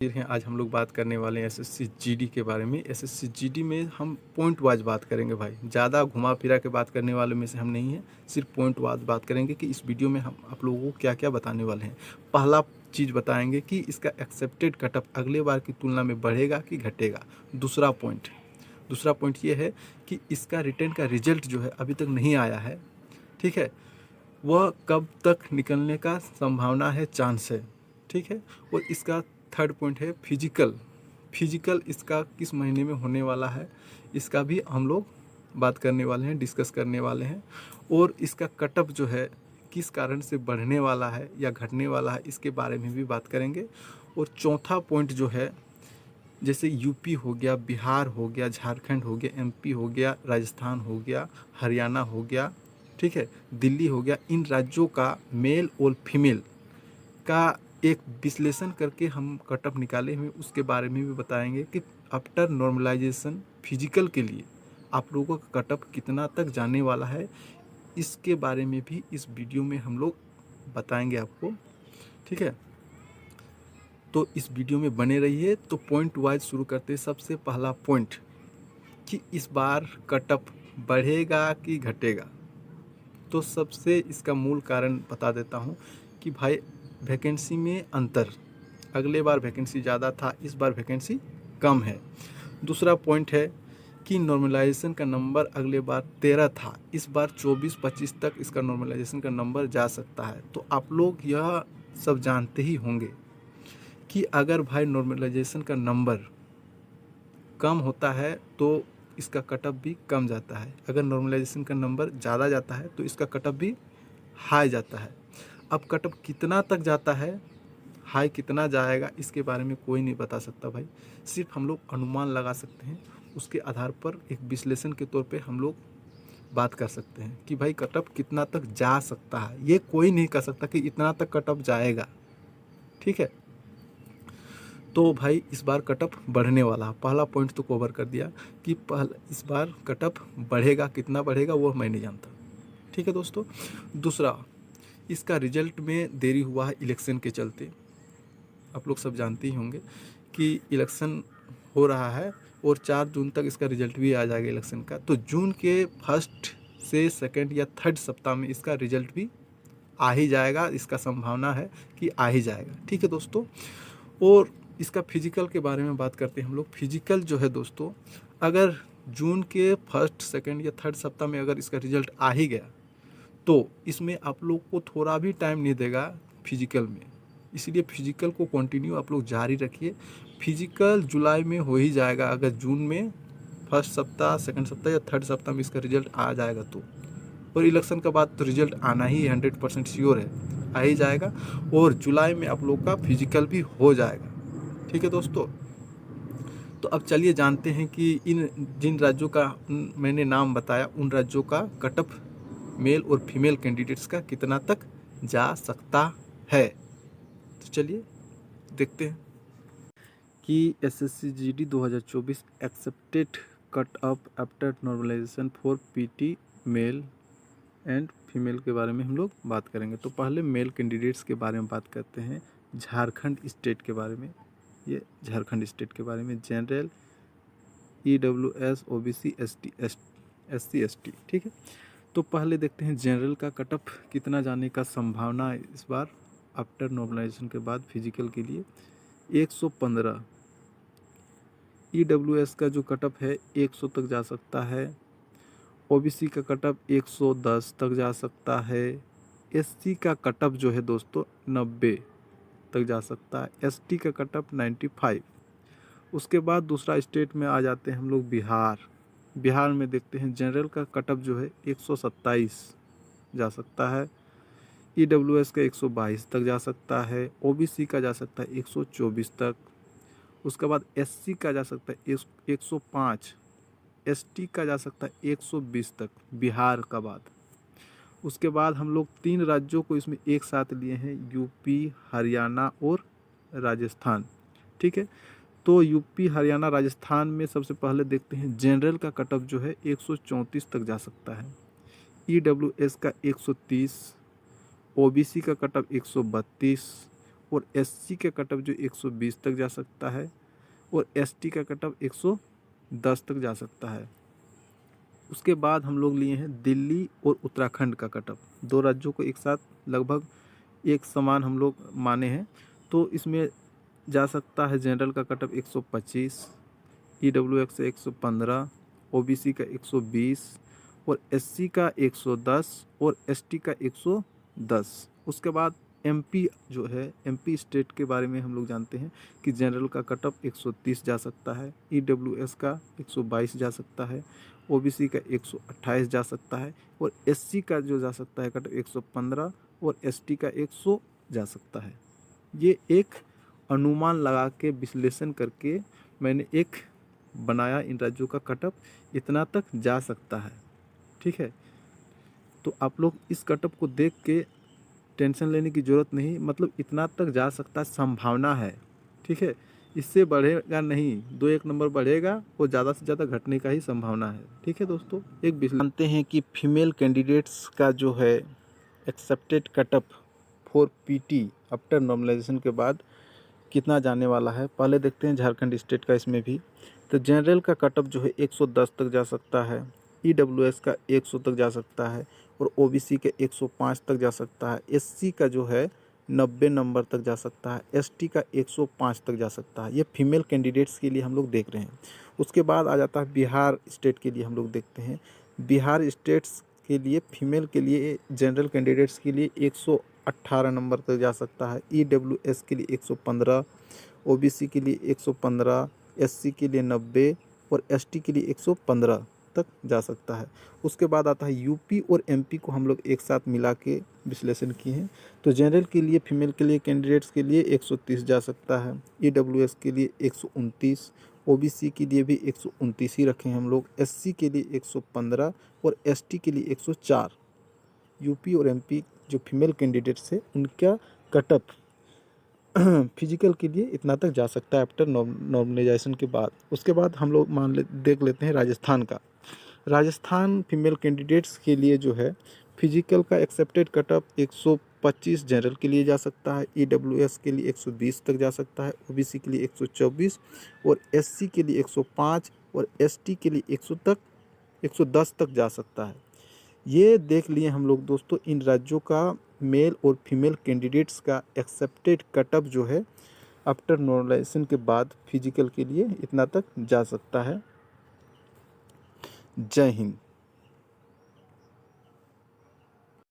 हैं। आज हम लोग बात करने वाले हैं एसएससी जीडी के बारे में। एसएससी जीडी में हम पॉइंट वाइज बात करेंगे भाई, ज़्यादा घुमा फिरा के बात करने वाले में से हम नहीं हैं, सिर्फ पॉइंट वाइज बात करेंगे कि इस वीडियो में हम आप लोगों को क्या क्या बताने वाले हैं। पहला चीज़ बताएंगे कि इसका एक्सेप्टेड कटअप अगले बार की तुलना में बढ़ेगा कि घटेगा। दूसरा पॉइंट ये है कि इसका रिटर्न का रिजल्ट जो है अभी तक नहीं आया है, ठीक है, वह कब तक निकलने का संभावना है, चांस है, ठीक है। और इसका थर्ड पॉइंट है फिजिकल इसका किस महीने में होने वाला है, इसका भी हम लोग बात करने वाले हैं, डिस्कस करने वाले हैं। और इसका कटअप जो है किस कारण से बढ़ने वाला है या घटने वाला है, इसके बारे में भी बात करेंगे। और चौथा पॉइंट जो है, जैसे यूपी हो गया, बिहार हो गया, झारखंड हो गया, एमपी हो गया, राजस्थान हो गया, हरियाणा हो गया, ठीक है, दिल्ली हो गया, इन राज्यों का मेल और फीमेल का एक विश्लेषण करके हम कटअप निकाले हुए, उसके बारे में भी बताएंगे कि आफ्टर नॉर्मलाइजेशन फिजिकल के लिए आप लोगों का कटअप कितना तक जाने वाला है, इसके बारे में भी इस वीडियो में हम लोग बताएंगे आपको, ठीक है। तो इस वीडियो में बने रहिए। तो पॉइंट वाइज शुरू करते हैं। सबसे पहला पॉइंट कि इस बार कटअप बढ़ेगा कि घटेगा। तो सबसे इसका मूल कारण बता देता हूँ कि भाई वैकेंसी में अंतर, अगले बार वैकेंसी ज़्यादा था, इस बार वैकेंसी कम है। दूसरा पॉइंट है कि नॉर्मलाइजेशन का नंबर अगले बार 13 था, इस बार 24-25 तक इसका नॉर्मलाइजेशन का नंबर जा सकता है। तो आप लोग यह सब जानते ही होंगे कि अगर भाई नॉर्मलाइजेशन का नंबर कम होता है तो इसका कटअप भी कम जाता है, अगर नॉर्मलाइजेशन का नंबर ज़्यादा जाता है तो इसका कटअप भी हाई जाता है। अब कटअप कितना तक जाता है, हाई कितना जाएगा, इसके बारे में कोई नहीं बता सकता भाई, सिर्फ हम लोग अनुमान लगा सकते हैं। उसके आधार पर एक विश्लेषण के तौर पे हम लोग बात कर सकते हैं कि भाई कटअप कितना तक जा सकता है, ये कोई नहीं कह सकता कि इतना तक कटअप जाएगा, ठीक है। तो भाई इस बार कटअप बढ़ने वाला, पहला पॉइंट तो कवर कर दिया कि इस बार कटअप बढ़ेगा, कितना बढ़ेगा वो मैं नहीं जानता, ठीक है दोस्तों। दूसरा, इसका रिजल्ट में देरी हुआ है इलेक्शन के चलते। आप लोग सब जानते ही होंगे कि इलेक्शन हो रहा है और 4 जून तक इसका रिजल्ट भी आ जाएगा इलेक्शन का। तो जून के फर्स्ट से सेकंड या थर्ड सप्ताह में इसका रिजल्ट भी आ ही जाएगा, इसका संभावना है कि आ ही जाएगा, ठीक है दोस्तों। और इसका फिजिकल के बारे में बात करते हैं हम लोग। फिजिकल जो है दोस्तों, अगर जून के फर्स्ट सेकंड या थर्ड सप्ताह में अगर इसका रिजल्ट आ ही गया तो इसमें आप लोग को थोड़ा भी टाइम नहीं देगा फिजिकल में, इसलिए फिजिकल को कंटिन्यू आप लोग जारी रखिए। फिजिकल जुलाई में हो ही जाएगा, अगर जून में फर्स्ट सप्ताह, सेकंड सप्ताह या थर्ड सप्ताह में इसका रिजल्ट आ जाएगा तो। और इलेक्शन के बाद तो रिजल्ट आना ही 100% श्योर है, आ ही जाएगा। और जुलाई में आप लोग का फिजिकल भी हो जाएगा, ठीक है दोस्तों। तो अब चलिए जानते हैं कि इन जिन राज्यों का मैंने नाम बताया, उन राज्यों का कटअप मेल और फीमेल कैंडिडेट्स का कितना तक जा सकता है। तो चलिए देखते हैं कि SSC GD 2024 expected cut off after normalization for PT male and female के बारे में हम लोग बात करेंगे। तो पहले मेल कैंडिडेट्स के बारे में बात करते हैं, झारखंड स्टेट के बारे में। ये झारखंड स्टेट के बारे में general, EWS, OBC, ST, SC, ST, ठीक है। तो पहले देखते हैं जनरल का कटअप कितना जाने का संभावना है इस बार आफ्टर नॉर्मलाइजेशन के बाद फिजिकल के लिए। 115। EWS का जो कटअप है 100 तक जा सकता है। OBC का कटअप 110 तक जा सकता है। SC का कटअप जो है दोस्तों 90 तक जा सकता है। ST का कटअप 95। उसके बाद दूसरा स्टेट में आ जाते हैं हम लोग बिहार में देखते हैं जनरल का कटअप जो है 127 जा सकता है। EWS का 122 तक जा सकता है। OBC का जा सकता है 124 तक। उसके बाद SC का जा सकता है 105। ST का जा सकता है 120 तक बिहार का बाद। उसके बाद हम लोग 3 राज्यों को इसमें एक साथ लिए हैं, यूपी, हरियाणा और राजस्थान, ठीक है। तो यूपी, हरियाणा, राजस्थान में सबसे पहले देखते हैं जनरल का कटअप जो है 134 तक जा सकता है। EWS का 130, OBC का कटअप 132, और SC का कट ऑफ जो 120 तक जा सकता है और ST का कट ऑफ 110 तक जा सकता है। उसके बाद हम लोग लिए हैं दिल्ली और उत्तराखंड का कट ऑफ, दो राज्यों को एक साथ लगभग एक समान हम लोग माने हैं। तो इसमें जा सकता है जनरल का कट ऑफ 125, EWX से 115, OBC का 120 और SC का 110 और ST का 110। उसके बाद MP जो है, MP स्टेट के बारे में हम लोग जानते हैं कि जनरल का कट ऑफ 130 जा सकता है, EWS का 122 जा सकता है, OBC का 128 जा सकता है और SC का जो जा सकता है कट ऑफ 115 और ST का 100 जा सकता है। ये एक अनुमान लगा के विश्लेषण करके मैंने एक बनाया, इन राज्यों का कट ऑफ इतना तक जा सकता है। ठीक है, तो आप लोग इस कट ऑफ को देख के टेंशन लेने की ज़रूरत नहीं, मतलब इतना तक जा सकता है, संभावना है। ठीक है, इससे बढ़ेगा नहीं, 2-1 नंबर बढ़ेगा और ज़्यादा से ज़्यादा घटने का ही संभावना है। ठीक है दोस्तों, एक जानते हैं कि फीमेल कैंडिडेट्स का जो है expected cut off for PT after normalization के बाद कितना जाने वाला है। पहले देखते हैं झारखंड स्टेट का, इसमें भी तो जनरल का कट ऑफ जो है 110 तक जा सकता है, EWS का 100 तक जा सकता है और OBC के 105 तक जा सकता है, SC का जो है 90 नंबर तक जा सकता है, ST का 105 तक जा सकता है। ये फीमेल कैंडिडेट्स के लिए हम लोग देख रहे हैं। उसके बाद आ जाता है बिहार स्टेट के लिए, हम लोग देखते हैं बिहार स्टेट्स के लिए फीमेल के लिए जनरल कैंडिडेट्स के लिए 118 नंबर तक जा सकता है, EWS के लिए 115, OBC के लिए 115, SC के लिए 90 और ST के लिए 115 तक जा सकता है। उसके बाद आता है UP और MP को हम लोग एक साथ मिला के विश्लेषण किए हैं। तो जनरल के लिए फीमेल के लिए कैंडिडेट्स के लिए 130 जा सकता है, EWS के लिए 129, OBC के लिए भी 129 ही रखे हैं हम लोग, SC के लिए 115 और ST के लिए 104। UP और MP जो फीमेल कैंडिडेट्स है उनका कटअप फिजिकल के लिए इतना तक जा सकता है आफ्टर नॉर्मलाइजेशन के बाद। उसके बाद हम लोग देख लेते हैं राजस्थान का। राजस्थान फीमेल कैंडिडेट्स के लिए जो है फिजिकल का एक्सेप्टेड कटअप 125 जनरल के लिए जा सकता है, EWS के लिए 120 तक जा सकता है, OBC के लिए 124 और SC के लिए 105 और ST के लिए 110 तक जा सकता है। ये देख लिए हम लोग दोस्तों इन राज्यों का मेल और फीमेल कैंडिडेट्स का एक्सेप्टेड कटअप जो है आफ्टर नॉर्मलाइजेशन के बाद फिजिकल के लिए इतना तक जा सकता है। जय हिंद।